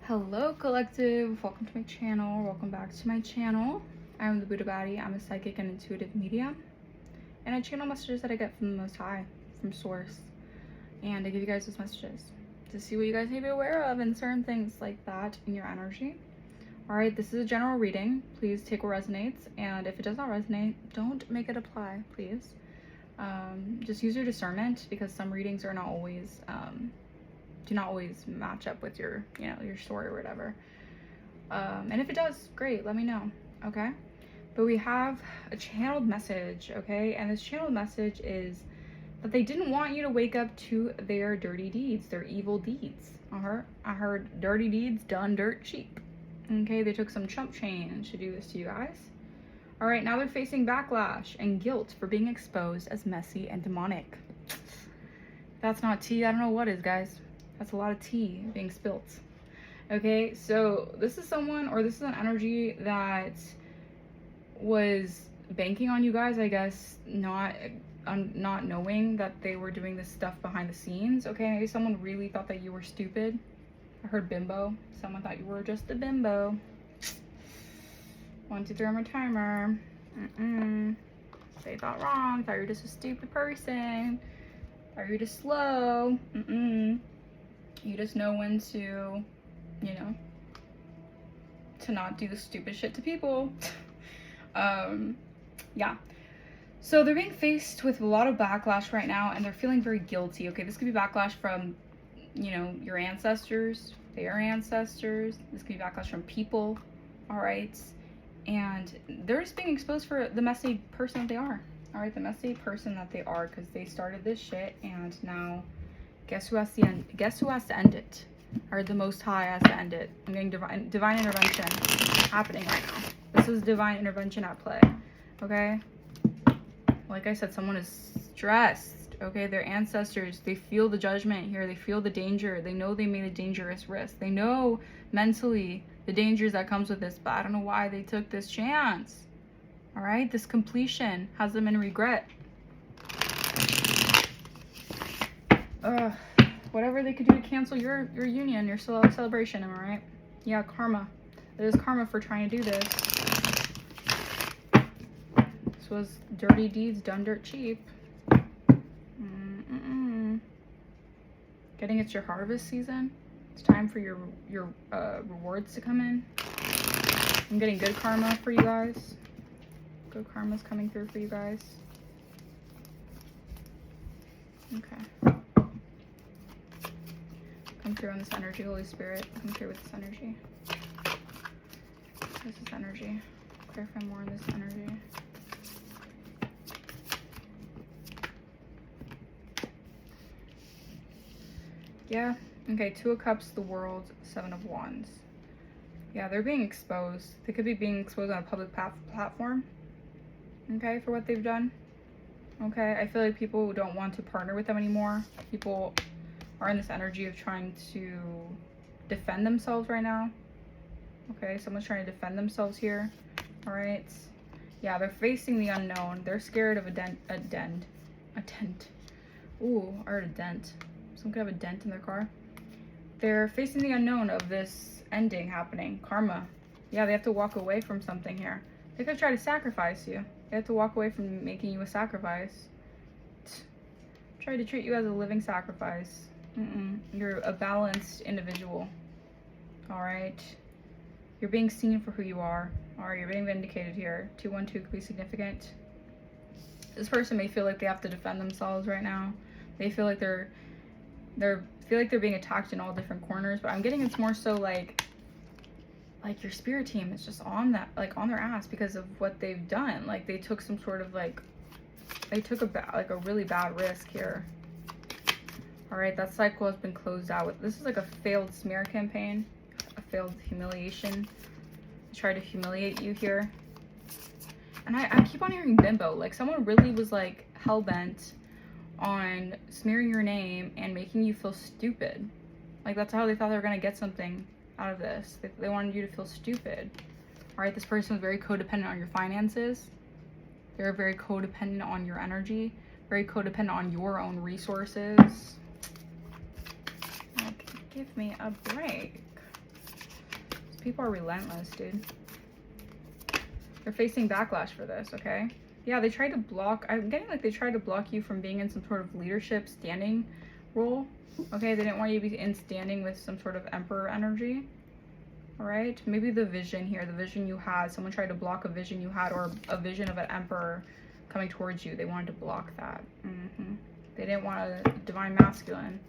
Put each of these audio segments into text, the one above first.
Hello collective, welcome to my channel, welcome back to my channel. I'm the Buddha Baddie. I'm a psychic and intuitive medium, and I channel messages that I get from the Most High, from Source, and I give you guys those messages to see what you guys need to be aware of and certain things like that in your energy. Alright, this is a general reading. Please take what resonates, and if it does not resonate, don't make it apply, please. Just use your discernment, because some readings are not always do not always match up with your, your story or whatever. And if it does, great, let me know, okay? But we have a channeled message, okay? And this channeled message is that they didn't want you to wake up to their dirty deeds, their evil deeds. I heard dirty deeds done dirt cheap. Okay, they took some chump change to do this to you guys. All right, now they're facing backlash and guilt for being exposed as messy and demonic. That's not tea, I don't know what is, guys. That's a lot of tea being spilt. Okay, so this is someone, or this is an energy that was banking on you guys, I guess, not knowing that they were doing this stuff behind the scenes. Okay, maybe someone really thought that you were stupid. I heard bimbo. Someone thought you were just a bimbo. 1, 2, 3 on my timer. They thought wrong. Thought you were just a stupid person. Thought you were just slow. You just know when to, to not do the stupid shit to people. Yeah. So they're being faced with a lot of backlash right now, and they're feeling very guilty. Okay, this could be backlash from, your ancestors, their ancestors. This could be backlash from people, all right? And they're just being exposed for the messy person that they are, all right? The messy person that they are, because they started this shit, and now guess who has to end? Guess who has to end it? Or the Most High has to end it. I'm getting divine intervention happening right now. This is divine intervention at play, okay? Like I said, someone is stressed, okay? Their ancestors, they feel the judgment here. They feel the danger. They know they made a dangerous risk. They know mentally the dangers that comes with this, but I don't know why they took this chance, all right? This completion has them in regret. Whatever they could do to cancel your union, your celebration, am I right? Yeah, karma. There's karma for trying to do this. This was dirty deeds done dirt cheap. Getting it's your harvest season. It's time for your rewards to come in. I'm getting good karma for you guys. Good karma's coming through for you guys. Okay. Come through on this energy, Holy Spirit. Come through with this energy. This is energy. Clarify more on this energy. Yeah. Okay, 2 of Cups, the World, 7 of Wands. Yeah, they're being exposed. They could be being exposed on a public platform. Okay, for what they've done. Okay, I feel like people don't want to partner with them anymore. People are in this energy of trying to defend themselves right now. Okay, someone's trying to defend themselves here. All right. Yeah, they're facing the unknown. They're scared of a dent. Ooh, I heard a dent. Someone could have a dent in their car. They're facing the unknown of this ending happening. Karma. Yeah, they have to walk away from something here. They could try to sacrifice you. They have to walk away from making you a sacrifice. Try to treat you as a living sacrifice. You're a balanced individual. All right. You're being seen for who you are. All right, you're being vindicated here. 212 could be significant. This person may feel like they have to defend themselves right now. They feel like they're being attacked in all different corners, but I'm getting it's more so like your spirit team is just on that, like on their ass because of what they've done. Like they took some sort of they took a really bad risk here. All right, that cycle has been closed out. This is like a failed smear campaign, a failed humiliation. Try to humiliate you here. And I keep on hearing bimbo. Like someone really was like hell-bent on smearing your name and making you feel stupid. Like that's how they thought they were gonna get something out of this. They wanted you to feel stupid. All right, this person was very codependent on your finances. They're very codependent on your energy, very codependent on your own resources. Like, give me a break. people are relentless, dude. They're facing backlash for this, okay? Yeah, they tried to block, I'm getting like they tried to block you from being in some sort of leadership standing role, okay? They didn't want you to be in standing with some sort of emperor energy, all right? Maybe the vision here, the vision you had, someone tried to block a vision you had, or a vision of an emperor coming towards you. They wanted to block that. They didn't want a divine masculine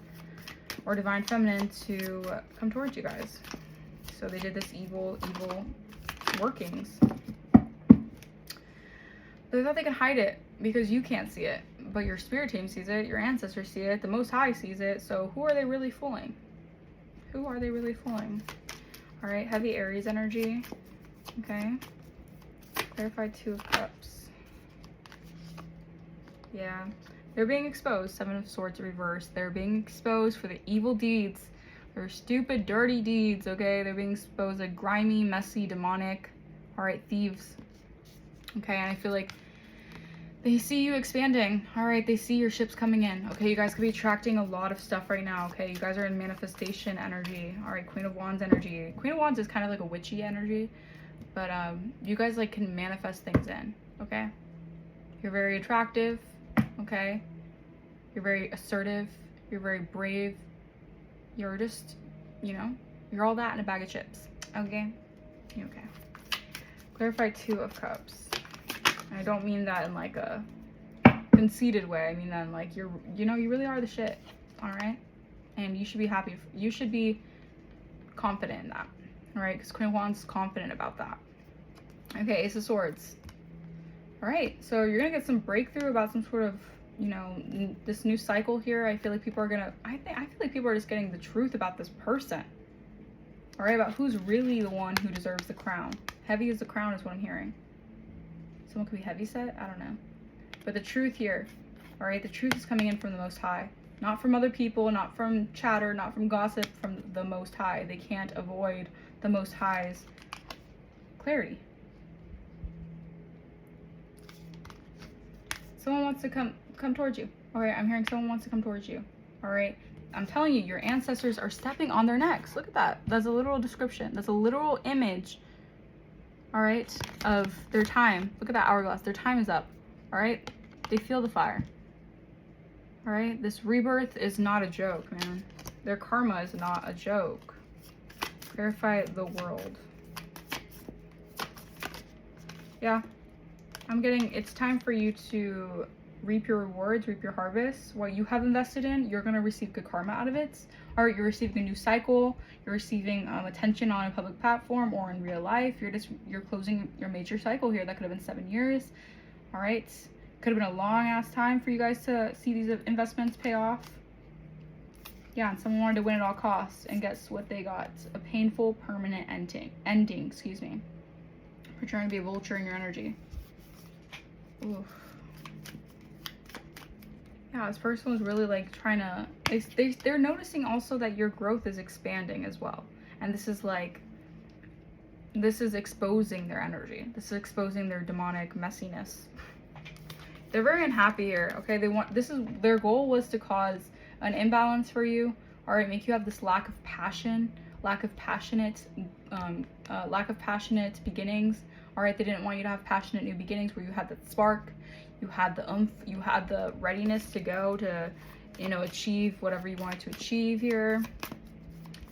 or divine feminine to come towards you guys. So they did this evil workings. They thought they could hide it because you can't see it, but your spirit team sees it, your ancestors see it, the Most High sees it. So who are they really fooling? Who are they really fooling? All right, heavy Aries energy. Okay. Clarify 2 of Cups. Yeah. They're being exposed. 7 of Swords reversed. They're being exposed for the evil deeds. Their stupid, dirty deeds, okay? They're being exposed like grimy, messy, demonic. All right, thieves. Okay, and I feel like they see you expanding. All right, they see your ships coming in. Okay, you guys could be attracting a lot of stuff right now. Okay, you guys are in manifestation energy. All right, Queen of Wands energy. Queen of Wands is kind of like a witchy energy, but you guys like can manifest things in. Okay, you're very attractive. Okay, you're very assertive. You're very brave. You're just, you know, you're all that in a bag of chips. Okay, okay. Clarify 2 of Cups. I don't mean that in like a conceited way. I mean that in like you know, you really are the shit. All right, and you should be happy. You should be confident in that. All right, because Queen of Wands is confident about that. Okay, Ace of Swords. All right, so you're gonna get some breakthrough about some sort of, you know, this new cycle here. I feel like people are gonna. I feel like people are just getting the truth about this person. All right, about who's really the one who deserves the crown. Heavy as the crown is what I'm hearing. Someone could be heavy set, I don't know. But the truth here, all right, the truth is coming in from the Most High. Not from other people, not from chatter, not from gossip, from the Most High. They can't avoid the Most High's clarity. Someone wants to come towards you. All right, I'm hearing someone wants to come towards you. All right, I'm telling you, your ancestors are stepping on their necks. Look at that. That's a literal description. That's a literal image, all right, of their time. Look at that hourglass. Their time is up, all right? They feel the fire, all right? This rebirth is not a joke, man. Their karma is not a joke. Clarify the world. Yeah, I'm getting, it's time for you to reap your rewards, reap your harvest. What you have invested in, you're going to receive good karma out of it. All right, you're receiving a new cycle. You're receiving attention on a public platform or in real life. You're closing your major cycle here. That could have been 7 years. All right, could have been a long ass time for you guys to see these investments pay off. Yeah, and someone wanted to win at all costs, and guess what they got? A painful, permanent ending. Excuse me. For trying to be a vulture in your energy. Oof. Yeah, this person was really like trying to, they're noticing also that your growth is expanding as well. And this is like, this is exposing their energy. This is exposing their demonic messiness. They're very unhappy here, okay? Their goal was to cause an imbalance for you, all right? Make you have this lack of passion, lack of passionate beginnings, all right? They didn't want you to have passionate new beginnings where you had that spark. You had the oomph, you had the readiness to go to, you know, achieve whatever you wanted to achieve here.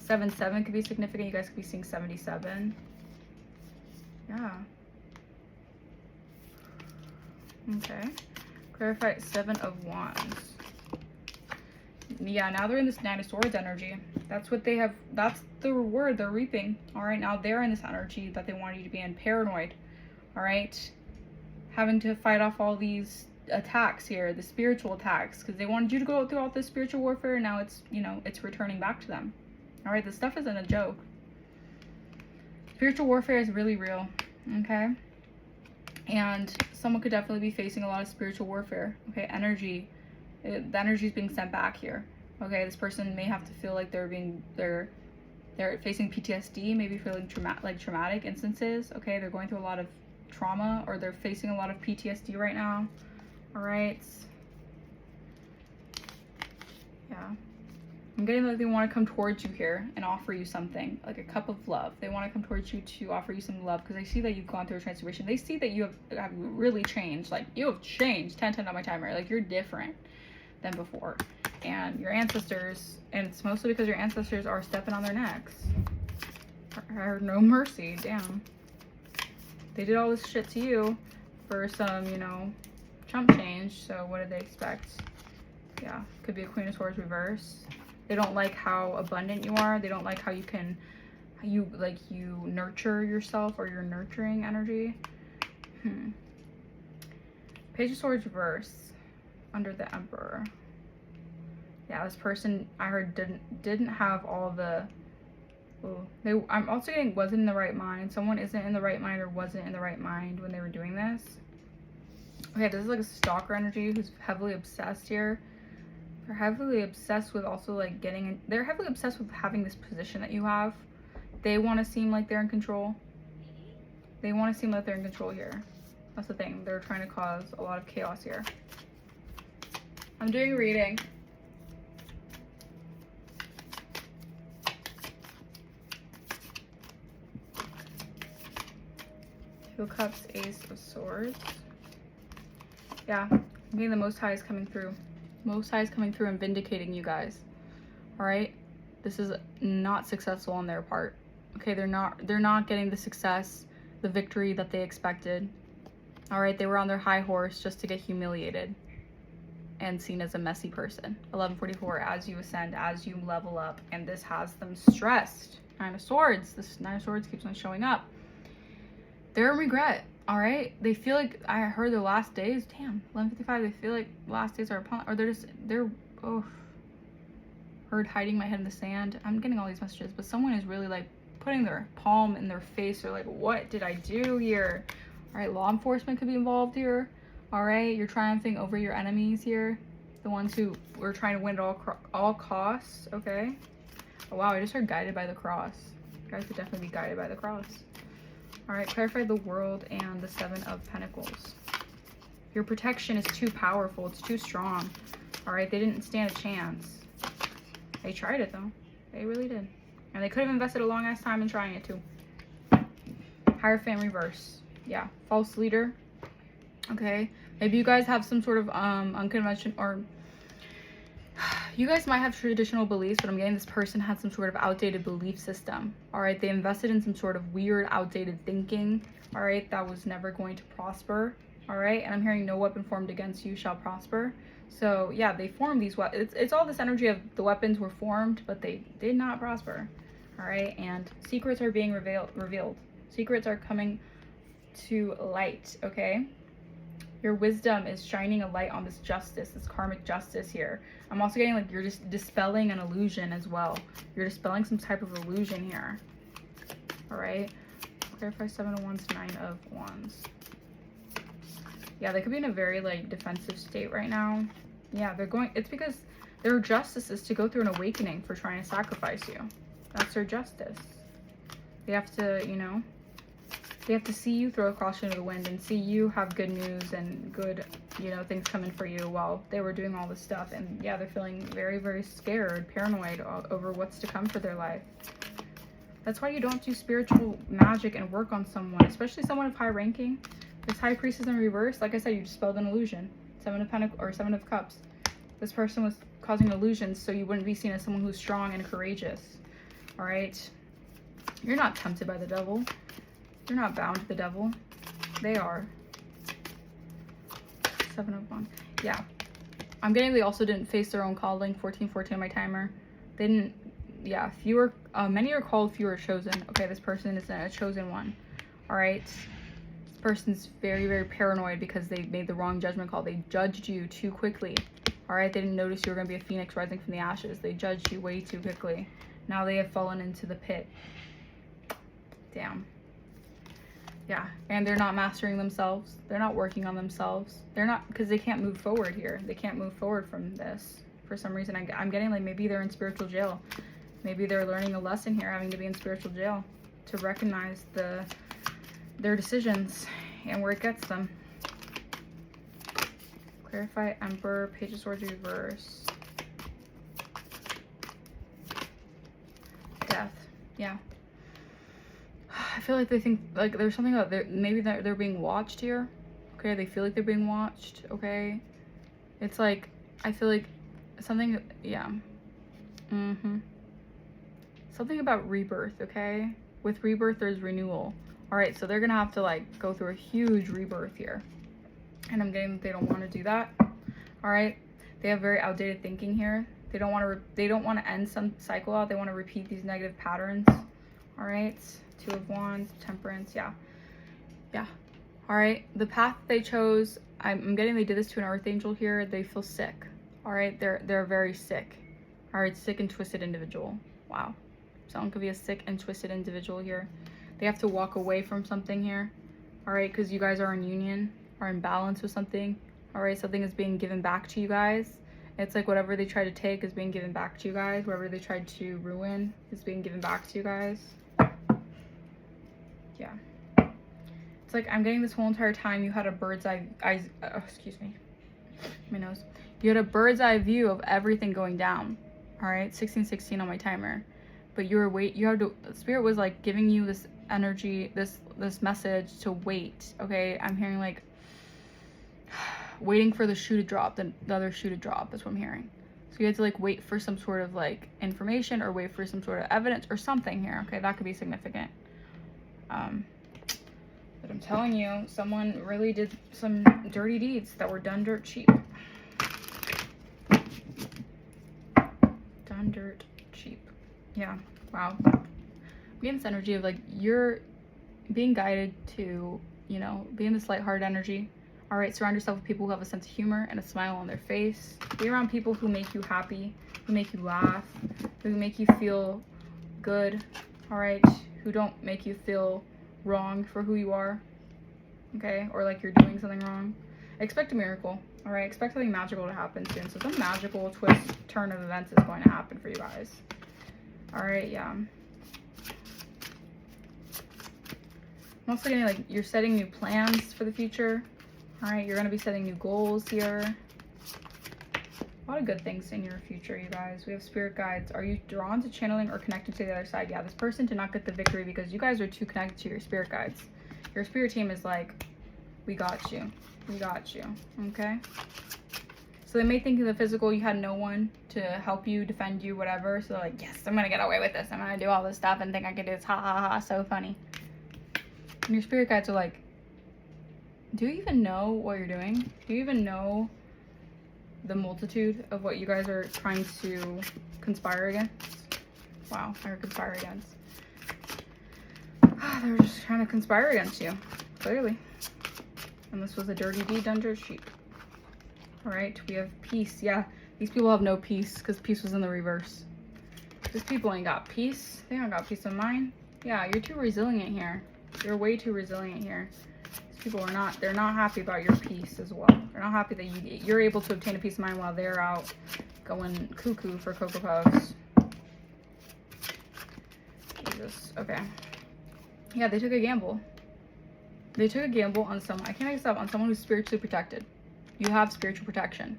7-7 could be significant. You guys could be seeing 77. Yeah. Okay. Clarify 7 of Wands. Yeah, now they're in this 9 of Swords energy. That's what they have. That's the reward they're reaping. All right, now they're in this energy that they want you to be in. Paranoid. All right. Having to fight off all these attacks here, the spiritual attacks, because they wanted you to go through all this spiritual warfare, and now it's, you know, it's returning back to them. All right, this stuff isn't a joke. Spiritual warfare is really real, okay? And someone could definitely be facing a lot of spiritual warfare, okay? Energy, the energy is being sent back here, okay? This person may have to feel like they're facing PTSD, maybe feeling traumatic instances, okay? They're going through a lot of trauma, or they're facing a lot of PTSD right now. All right, yeah, I'm getting that they want to come towards you here and offer you something, like a cup of love. They want to come towards you to offer you some love because they see that you've gone through a transformation. They see that you have really changed. Like, you have changed 10 on my timer. Like, you're different than before. And your ancestors, and it's mostly because your ancestors are stepping on their necks. Or no mercy, damn. They did all this shit to you for some, you know, chump change. So what did they expect? Yeah, could be a Queen of Swords reverse. They don't like how abundant you are. They don't like how you can, you nurture yourself, or your nurturing energy. Page of Swords reverse under the Emperor. Yeah, this person I heard didn't have all the. I'm also getting wasn't in the right mind. Someone isn't in the right mind or wasn't in the right mind when they were doing this. Okay, this is like a stalker energy who's heavily obsessed here. They're heavily obsessed with also like they're heavily obsessed with having this position that you have. They want to seem like they're in control. They want to seem like they're in control here. That's the thing. They're trying to cause a lot of chaos here. I'm doing a reading. Two of Cups, Ace of Swords. Yeah, I'm getting the Most High is coming through. Most High is coming through and vindicating you guys. All right, this is not successful on their part. Okay, they're not getting the success, the victory that they expected. All right, they were on their high horse just to get humiliated and seen as a messy person. 1144, as you ascend, as you level up, and this has them stressed. Nine of Swords. This Nine of Swords keeps on showing up. They're in regret. All right, they feel like, I heard their last days, damn, 11:55, they feel like last days are upon, or they're heard hiding my head in the sand. I'm getting all these messages, but someone is really like putting their palm in their face. Or like, what did I do here? All right, law enforcement could be involved here. All right, you're triumphing over your enemies here, the ones who were trying to win at all costs. Okay. Oh wow, I just heard guided by the cross. You guys could definitely be guided by the cross. All right, clarify the World and the Seven of Pentacles. Your protection is too powerful. It's too strong. All right, they didn't stand a chance. They tried it though. They really did. And they could have invested a long ass time in trying it too. Hierophant reverse. Yeah, false leader. Okay, maybe you guys have some sort of unconventional, or you guys might have traditional beliefs, but I'm getting this person had some sort of outdated belief system. All right, they invested in some sort of weird outdated thinking. All right, that was never going to prosper. All right, and I'm hearing no weapon formed against you shall prosper. So yeah, they formed these weapons. It's all this energy of the weapons were formed, but they did not prosper. All right, and secrets are being revealed. Secrets are coming to light. Okay, your wisdom is shining a light on this justice, this karmic justice here. I'm also getting like you're just dispelling an illusion as well. You're dispelling some type of illusion here. All right, clarify Seven of Wands, Nine of Wands. Yeah, they could be in a very like defensive state right now. Yeah, it's because their justice is to go through an awakening for trying to sacrifice you. That's their justice. They have to, you know, they have to see you throw a caution to the wind and see you have good news and good, you know, things coming for you while they were doing all this stuff. And yeah, they're feeling very, very scared, paranoid over what's to come for their life. That's why you don't do spiritual magic and work on someone, especially someone of high ranking. This High Priestess in reverse, like I said, you dispelled an illusion. Seven of Pentacles or Seven of Cups. This person was causing illusions so you wouldn't be seen as someone who's strong and courageous. All right, you're not tempted by the devil. You're not bound to the devil. They are. Seven of Wands. Yeah, I'm getting they also didn't face their own calling. 1414 on my timer. They didn't. Yeah, fewer. Many are called, few are chosen. Okay, this person is a chosen one. All right. Person's very, very paranoid because they made the wrong judgment call. They judged you too quickly. All right, they didn't notice you were going to be a phoenix rising from the ashes. They judged you way too quickly. Now they have fallen into the pit. Damn. Yeah, and they're not mastering themselves. They're not working on themselves. They're not, because they can't move forward here. They can't move forward from this for some reason. I'm getting like maybe they're in spiritual jail. Maybe they're learning a lesson here, having to be in spiritual jail to recognize their decisions and where it gets them. Clarify Emperor, Page of Swords reverse. Yeah. I feel like they think like there's something about maybe they're being watched here. Okay, they feel like they're being watched. Okay, it's like I feel like something. Yeah. Something about rebirth. Okay, with rebirth there's renewal. All right, so they're gonna have to like go through a huge rebirth here, and I'm getting that they don't want to do that. All right, they have very outdated thinking here. They don't want to end some cycle out. They want to repeat these negative patterns. All right, Two of Wands, Temperance. Yeah. All right, the path they chose, I'm getting they did this to an earth angel here. They feel sick. All right, they're very sick. All right, sick and twisted individual. Wow, someone could be a sick and twisted individual here. They have to walk away from something here. All right, because you guys are in union, are in balance with something. All right, something is being given back to you guys. It's like whatever they try to take is being given back to you guys. Whatever they tried to ruin is being given back to you guys. Yeah. It's like I'm getting this whole entire time you had a bird's eye excuse me. My nose. You had a bird's eye view of everything going down. All right, 1616 on my timer. But you had to, Spirit was like giving you this energy, this message to wait. Okay, I'm hearing like waiting for the shoe to drop, the other shoe to drop. That's what I'm hearing. So you had to like wait for some sort of like information or wait for some sort of evidence or something here. Okay, that could be significant. But I'm telling you, someone really did some dirty deeds that were done dirt cheap. Done dirt cheap. Yeah. Wow. I'm getting this energy of like you're being guided to, you know, be in this lighthearted energy. All right, surround yourself with people who have a sense of humor and a smile on their face. Be around people who make you happy, who make you laugh, who make you feel good. All right, who don't make you feel wrong for who you are. Okay, or like you're doing something wrong. Expect a miracle. All right, expect something magical to happen soon. So some magical twist, turn of events is going to happen for you guys. All right, yeah. I'm also getting like you're setting new plans for the future. All right, you're going to be setting new goals here. A lot of good things in your future, you guys. We have spirit guides. Are you drawn to channeling or connected to the other side? Yeah, this person did not get the victory because you guys are too connected to your spirit guides. Your spirit team is like, we got you. We got you. Okay? So they may think in the physical you had no one to help you, defend you, whatever. So they're like, yes, I'm going to get away with this. I'm going to do all this stuff and think I can do this. Ha ha ha. So funny. And your spirit guides are like, do you even know what you're doing? Do you even know the multitude of what you guys are trying to conspire against? Wow, or conspire against. They're just trying to conspire against you, clearly. And this was a dirty deed done dirt cheap. All right, we have peace. Yeah, these people have no peace because peace was in the reverse. These people ain't got peace. They don't got peace of mind. Yeah, you're too resilient here. You're way too resilient here. People are not, they're not happy about your peace as well. They're not happy that you're able to obtain a peace of mind while they're out going cuckoo for Cocoa Puffs. Jesus, okay. Yeah, they took a gamble. They took a gamble on someone, I can't make this up, on someone who's spiritually protected. You have spiritual protection.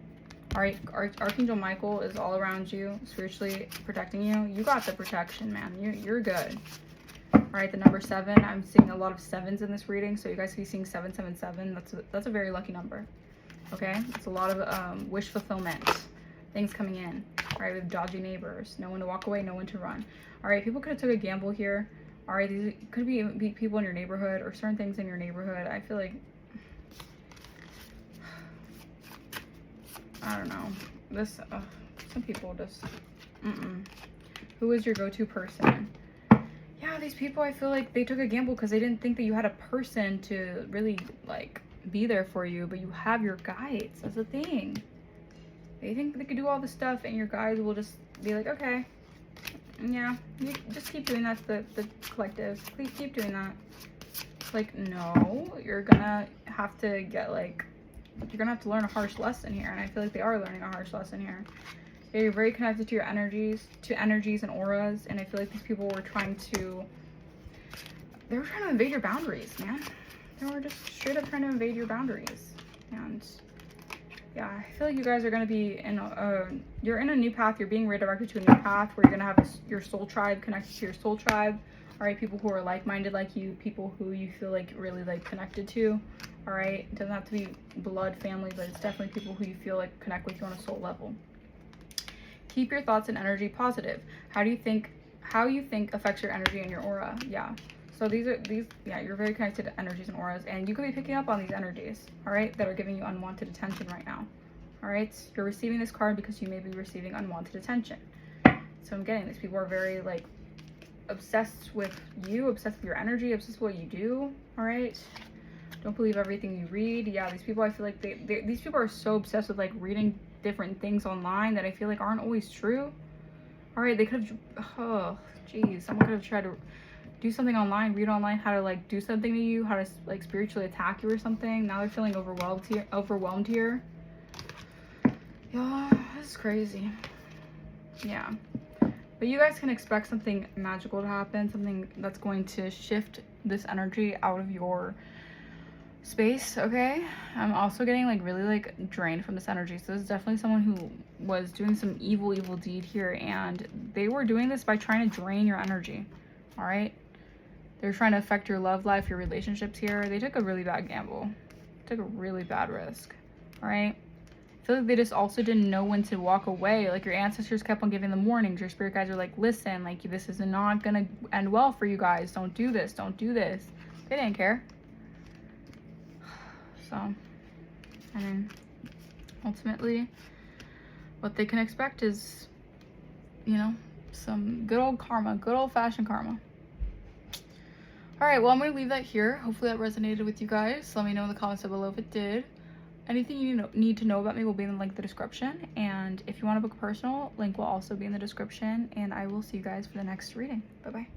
All right, Archangel Michael is all around you, spiritually protecting you. You got the protection, man. You're good. All right, the number 7. I'm seeing a lot of 7s in this reading, so you guys could be seeing 777. That's a very lucky number. Okay, it's a lot of wish fulfillment, things coming in. All right, we have dodgy neighbors, no one to walk away, no one to run. All right, people could have took a gamble here. All right, these could be people in your neighborhood or certain things in your neighborhood. I feel like, I don't know. This some people just Who is your go-to person? Yeah, these people, I feel like they took a gamble because they didn't think that you had a person to really like be there for you, but you have your guides. That's the thing. They think they could do all this stuff and your guides will just be like, okay, yeah, you just keep doing that to the collective. Please keep doing that. Like, no, you're gonna have to get like, you're gonna have to learn a harsh lesson here. And I feel like they are learning a harsh lesson here. You're very connected to your energies, and auras, and I feel like these people were trying to invade your boundaries, man. They were just straight up trying to invade your boundaries. And Yeah, I feel like you guys are going to be in you're in a new path. You're being redirected to a new path where you're going to have your soul tribe connected to your soul tribe. All right, people who are like-minded like you, people who you feel like really like connected to. All right, it doesn't have to be blood family, but it's definitely people who you feel like connect with you on a soul level. Keep your thoughts and energy positive. How you think affects your energy and your aura. Yeah. So yeah, you're very connected to energies and auras, and you could be picking up on these energies, all right, that are giving you unwanted attention right now. All right, you're receiving this card because you may be receiving unwanted attention. So I'm getting this. People are very like obsessed with you, obsessed with your energy, obsessed with what you do. All right, don't believe everything you read. Yeah, these people, I feel like these people are so obsessed with like reading different things online that I feel like aren't always true. All right, they could have, oh geez, someone could have tried to do something online, read online how to like do something to you, how to like spiritually attack you or something. Now they're feeling overwhelmed here. Yeah, this is crazy. Yeah, but you guys can expect something magical to happen, something that's going to shift this energy out of your space. Okay, I'm also getting like really like drained from this energy. So this is definitely someone who was doing some evil deed here, and they were doing this by trying to drain your energy. All right, they're trying to affect your love life, your relationships here. They took a really bad gamble, took a really bad risk. All right, I feel like they just also didn't know when to walk away. Like your ancestors kept on giving them warnings. Your spirit guides are like, listen, like this is not gonna end well for you guys. Don't do this, don't do this. They didn't care. So, I mean, ultimately, what they can expect is, you know, some good old karma, good old-fashioned karma. All right, well, I'm going to leave that here. Hopefully that resonated with you guys. Let me know in the comments below if it did. Anything you need to know about me will be in the link in the description. And if you want to book a personal, link will also be in the description. And I will see you guys for the next reading. Bye-bye.